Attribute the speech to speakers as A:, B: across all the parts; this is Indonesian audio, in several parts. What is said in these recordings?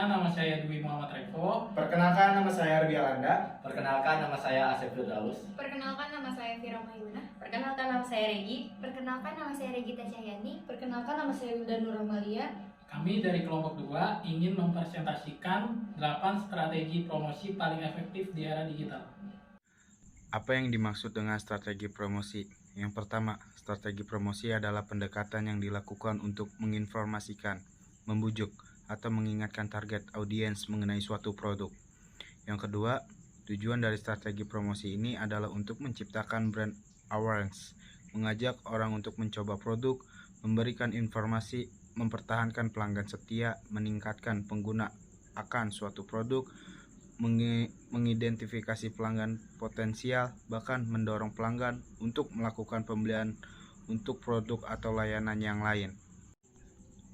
A: Perkenalkan, nama saya Dwi Muhammad Revo.
B: Perkenalkan, nama saya Arbi Alanda.
C: Perkenalkan, nama saya Asep Firdaus.
D: Perkenalkan, nama saya Vira Mahyuna.
E: Perkenalkan, nama saya Regi.
F: Perkenalkan, nama saya Regita Cahyani. Perkenalkan, nama saya Wilda Nuramalia.
A: Kami dari kelompok 2 ingin mempresentasikan 8 strategi promosi paling efektif di era digital.
G: Apa yang dimaksud dengan strategi promosi? Yang pertama, strategi promosi adalah pendekatan yang dilakukan untuk menginformasikan, membujuk, atau mengingatkan target audiens mengenai suatu produk. Yang kedua, tujuan dari strategi promosi ini adalah untuk menciptakan brand awareness, mengajak orang untuk mencoba produk, memberikan informasi, mempertahankan pelanggan setia, meningkatkan pengguna akan suatu produk, mengidentifikasi pelanggan potensial, bahkan mendorong pelanggan untuk melakukan pembelian untuk produk atau layanan yang lain.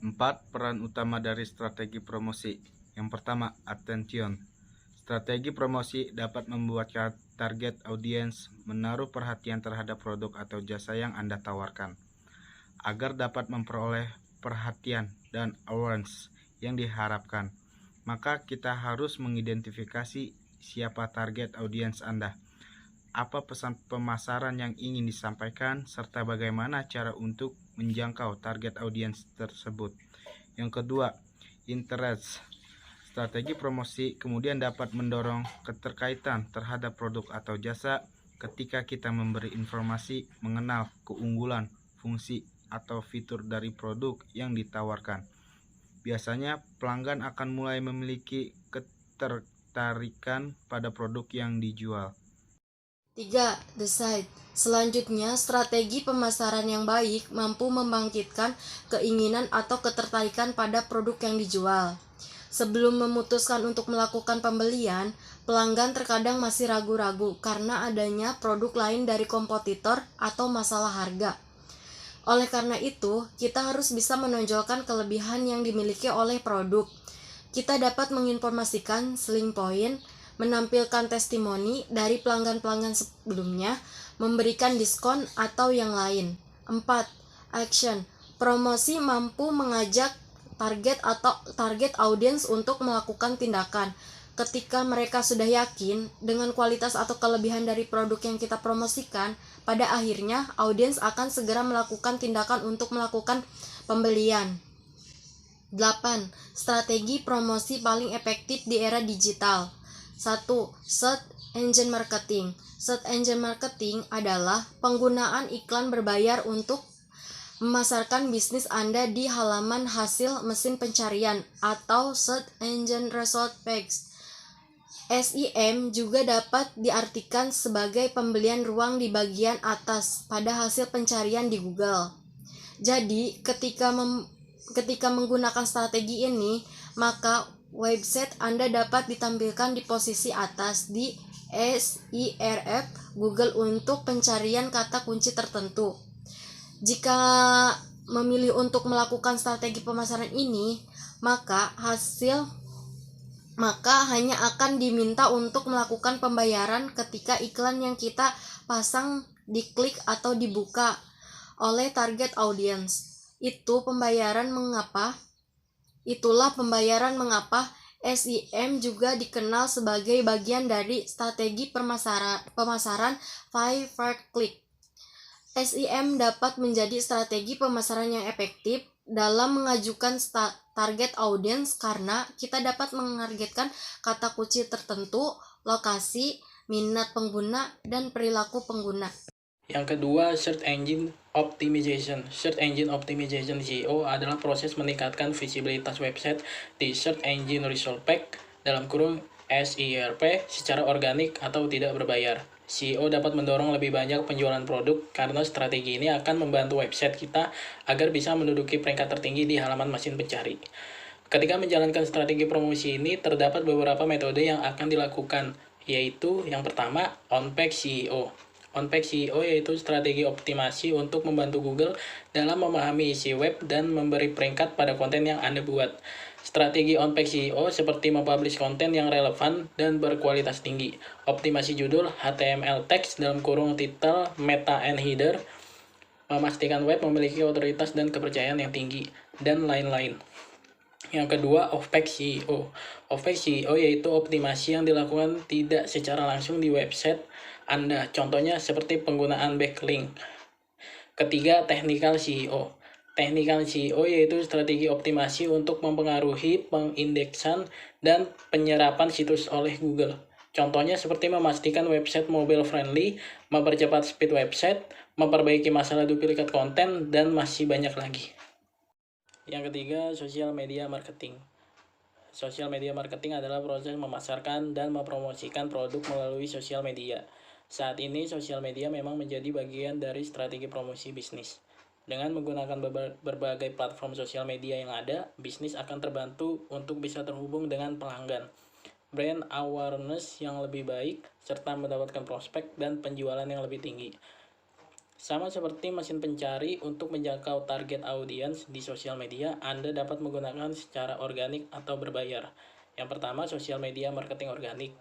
G: 4. Peran utama dari strategi promosi. Yang pertama, attention. Strategi promosi dapat membuat target audiens menaruh perhatian terhadap produk atau jasa yang Anda tawarkan. Agar dapat memperoleh perhatian dan awareness yang diharapkan, maka kita harus mengidentifikasi siapa target audiens Anda, apa pesan pemasaran yang ingin disampaikan, serta bagaimana cara untuk menjangkau target audiens tersebut. Yang kedua, interest. Strategi promosi kemudian dapat mendorong keterkaitan terhadap produk atau jasa ketika kita memberi informasi mengenal keunggulan, fungsi, atau fitur dari produk yang ditawarkan. Biasanya pelanggan akan mulai memiliki ketertarikan pada produk yang dijual.
H: 3. Decide. Selanjutnya, strategi pemasaran yang baik mampu membangkitkan keinginan atau ketertarikan pada produk yang dijual. Sebelum memutuskan untuk melakukan pembelian, pelanggan terkadang masih ragu-ragu karena adanya produk lain dari kompetitor atau masalah harga. Oleh karena itu, kita harus bisa menonjolkan kelebihan yang dimiliki oleh produk. Kita dapat menginformasikan selling point, menampilkan testimoni dari pelanggan-pelanggan sebelumnya, memberikan diskon atau yang lain. 4. Action. Promosi mampu mengajak target audiens untuk melakukan tindakan. Ketika mereka sudah yakin dengan kualitas atau kelebihan dari produk yang kita promosikan, pada akhirnya audiens akan segera melakukan tindakan untuk melakukan pembelian. 8. Strategi promosi paling efektif di era digital. 1. Search engine marketing. Search engine marketing adalah penggunaan iklan berbayar untuk memasarkan bisnis Anda di halaman hasil mesin pencarian atau search engine result page. SEM juga dapat diartikan sebagai pembelian ruang di bagian atas pada hasil pencarian di Google. Jadi, ketika menggunakan strategi ini, maka website Anda dapat ditampilkan di posisi atas di SERP Google untuk pencarian kata kunci tertentu. Jika memilih untuk melakukan strategi pemasaran ini, maka hanya akan diminta untuk melakukan pembayaran ketika iklan yang kita pasang diklik atau dibuka oleh target audience. Itulah pembayaran mengapa SEM juga dikenal sebagai bagian dari strategi pemasaran pay per click. SEM dapat menjadi strategi pemasaran yang efektif dalam mengajukan target audience karena kita dapat menargetkan kata kunci tertentu, lokasi, minat pengguna, dan perilaku pengguna.
A: Yang kedua, Search Engine Optimization. Search Engine Optimization SEO adalah proses meningkatkan visibilitas website di Search Engine Result Page (SERP) secara organik atau tidak berbayar. SEO dapat mendorong lebih banyak penjualan produk karena strategi ini akan membantu website kita agar bisa menduduki peringkat tertinggi di halaman mesin pencari. Ketika menjalankan strategi promosi ini, terdapat beberapa metode yang akan dilakukan, yaitu yang pertama, on-page SEO. On-page SEO yaitu strategi optimasi untuk membantu Google dalam memahami isi web dan memberi peringkat pada konten yang Anda buat. Strategi on-page SEO seperti mempublish konten yang relevan dan berkualitas tinggi, optimasi judul, HTML text (title, meta, and header), memastikan web memiliki otoritas dan kepercayaan yang tinggi, dan lain-lain. Yang kedua, off-page SEO. Off-page SEO yaitu optimasi yang dilakukan tidak secara langsung di website Anda. Contohnya seperti penggunaan backlink. Ketiga, technical SEO. Technical SEO yaitu strategi optimasi untuk mempengaruhi pengindeksan dan penyerapan situs oleh Google. Contohnya seperti memastikan website mobile friendly, mempercepat speed website, memperbaiki masalah duplikat konten, dan masih banyak lagi. Yang ketiga, social media marketing. Social media marketing adalah proses memasarkan dan mempromosikan produk melalui sosial media. Saat ini, sosial media memang menjadi bagian dari strategi promosi bisnis. Dengan menggunakan berbagai platform sosial media yang ada, bisnis akan terbantu untuk bisa terhubung dengan pelanggan, brand awareness yang lebih baik, serta mendapatkan prospek dan penjualan yang lebih tinggi. Sama seperti mesin pencari, untuk menjangkau target audiens di sosial media, Anda dapat menggunakan secara organik atau berbayar. Yang pertama, sosial media marketing organik.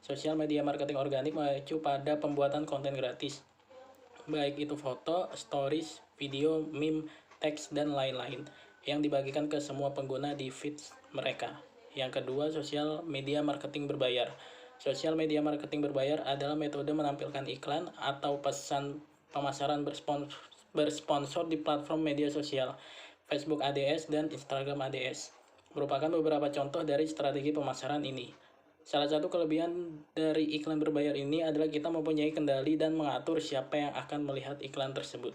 A: Sosial media marketing organik mengacu pada pembuatan konten gratis, baik itu foto, stories, video, meme, teks, dan lain-lain, yang dibagikan ke semua pengguna di feeds mereka. Yang kedua, sosial media marketing berbayar. Sosial media marketing berbayar adalah metode menampilkan iklan atau pesan pemasaran bersponsor di platform media sosial, Facebook ADS dan Instagram ADS. Merupakan beberapa contoh dari strategi pemasaran ini. Salah satu kelebihan dari iklan berbayar ini adalah kita mempunyai kendali dan mengatur siapa yang akan melihat iklan tersebut.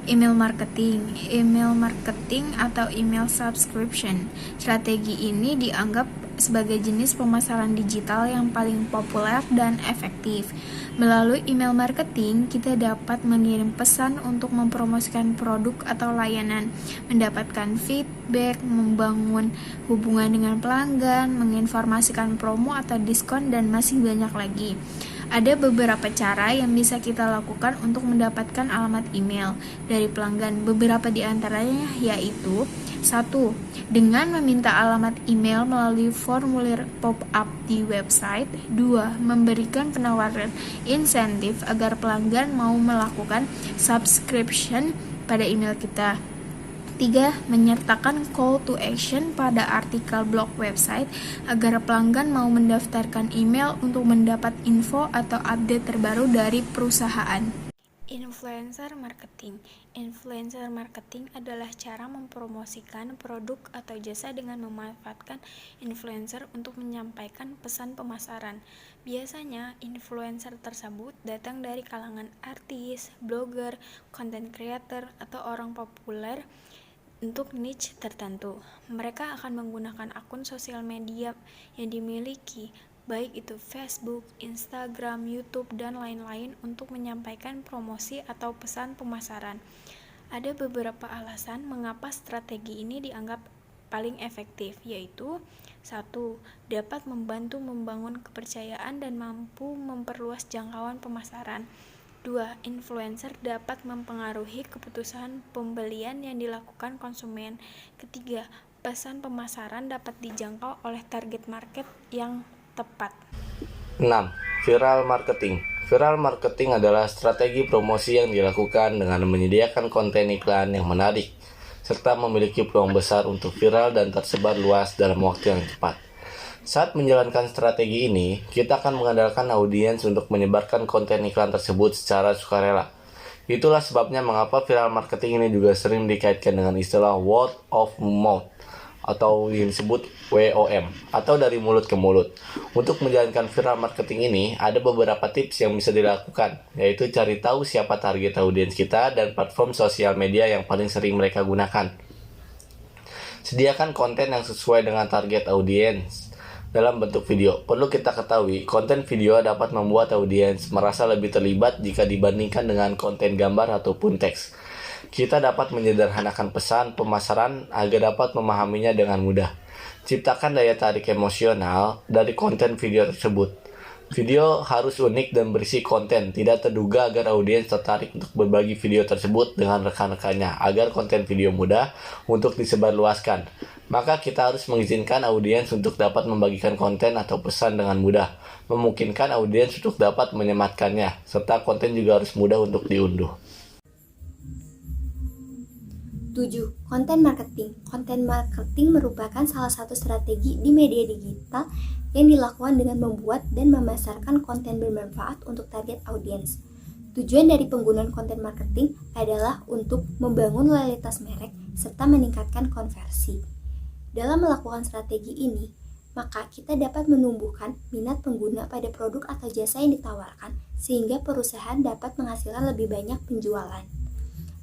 D: Email marketing. Email marketing atau email subscription. Strategi ini dianggap sebagai jenis pemasaran digital yang paling populer dan efektif. Melalui email marketing, kita dapat mengirim pesan untuk mempromosikan produk atau layanan, mendapatkan feedback, membangun hubungan dengan pelanggan, menginformasikan promo atau diskon, dan masih banyak lagi. Ada beberapa cara yang bisa kita lakukan untuk mendapatkan alamat email dari pelanggan. Beberapa di antaranya yaitu: 1. Dengan meminta alamat email melalui formulir pop-up di website. 2. Memberikan penawaran insentif agar pelanggan mau melakukan subscription pada email kita. 3. Menyertakan call to action pada artikel blog website agar pelanggan mau mendaftarkan email untuk mendapat info atau update terbaru dari perusahaan. Influencer marketing. Influencer marketing adalah cara mempromosikan produk atau jasa dengan memanfaatkan influencer untuk menyampaikan pesan pemasaran. Biasanya, influencer tersebut datang dari kalangan artis, blogger, content creator, atau orang populer untuk niche tertentu. Mereka akan menggunakan akun sosial media yang dimiliki, baik itu Facebook, Instagram, YouTube, dan lain-lain, untuk menyampaikan promosi atau pesan pemasaran. Ada beberapa alasan mengapa strategi ini dianggap paling efektif, yaitu: 1. Dapat membantu membangun kepercayaan dan mampu memperluas jangkauan pemasaran. 2. Influencer dapat mempengaruhi keputusan pembelian yang dilakukan konsumen. Ketiga, pesan pemasaran dapat dijangkau oleh target market yang tepat.
C: 6. Viral marketing. Viral marketing adalah strategi promosi yang dilakukan dengan menyediakan konten iklan yang menarik, serta memiliki peluang besar untuk viral dan tersebar luas dalam waktu yang cepat. Saat menjalankan strategi ini, kita akan mengandalkan audiens untuk menyebarkan konten iklan tersebut secara sukarela. Itulah sebabnya mengapa viral marketing ini juga sering dikaitkan dengan istilah word of mouth, atau yang disebut WOM, atau dari mulut ke mulut. Untuk menjalankan viral marketing ini, ada beberapa tips yang bisa dilakukan, yaitu cari tahu siapa target audiens kita dan platform sosial media yang paling sering mereka gunakan. Sediakan konten yang sesuai dengan target audiens. Dalam bentuk video, perlu kita ketahui, konten video dapat membuat audiens merasa lebih terlibat jika dibandingkan dengan konten gambar ataupun teks. Kita dapat menyederhanakan pesan pemasaran agar dapat memahaminya dengan mudah. Ciptakan daya tarik emosional dari konten video tersebut. Video harus unik dan berisi konten tidak terduga agar audiens tertarik untuk berbagi video tersebut dengan rekan-rekannya, agar konten video mudah untuk disebarluaskan. Maka kita harus mengizinkan audiens untuk dapat membagikan konten atau pesan dengan mudah, memungkinkan audiens untuk dapat menyematkannya, serta konten juga harus mudah untuk diunduh.
F: 7. Konten marketing. Konten marketing merupakan salah satu strategi di media digital yang dilakukan dengan membuat dan memasarkan konten bermanfaat untuk target audiens. Tujuan dari penggunaan konten marketing adalah untuk membangun loyalitas merek serta meningkatkan konversi. Dalam melakukan strategi ini, maka kita dapat menumbuhkan minat pengguna pada produk atau jasa yang ditawarkan sehingga perusahaan dapat menghasilkan lebih banyak penjualan.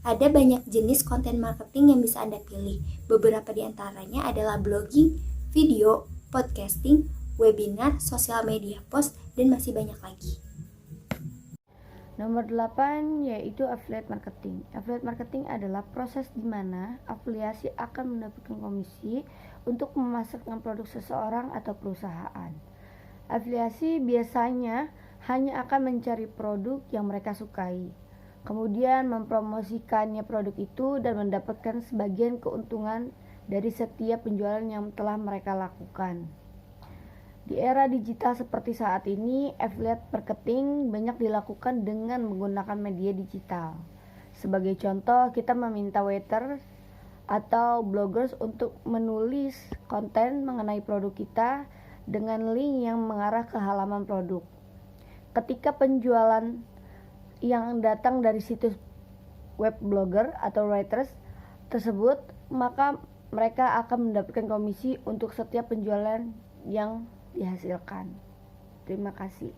F: Ada banyak jenis konten marketing yang bisa Anda pilih. Beberapa di antaranya adalah blogging, video, podcasting, webinar, sosial media post, dan masih banyak lagi.
I: Nomor 8 yaitu affiliate marketing. Affiliate marketing adalah proses di mana afiliasi akan mendapatkan komisi untuk memasarkan produk seseorang atau perusahaan. Afiliasi biasanya hanya akan mencari produk yang mereka sukai, kemudian mempromosikannya produk itu dan mendapatkan sebagian keuntungan dari setiap penjualan yang telah mereka lakukan. Di era digital seperti saat ini, affiliate marketing banyak dilakukan dengan menggunakan media digital. Sebagai contoh, kita meminta waiters atau bloggers untuk menulis konten mengenai produk kita dengan link yang mengarah ke halaman produk. Ketika penjualan yang datang dari situs web blogger atau writers tersebut, maka mereka akan mendapatkan komisi untuk setiap penjualan yang dihasilkan. Terima kasih.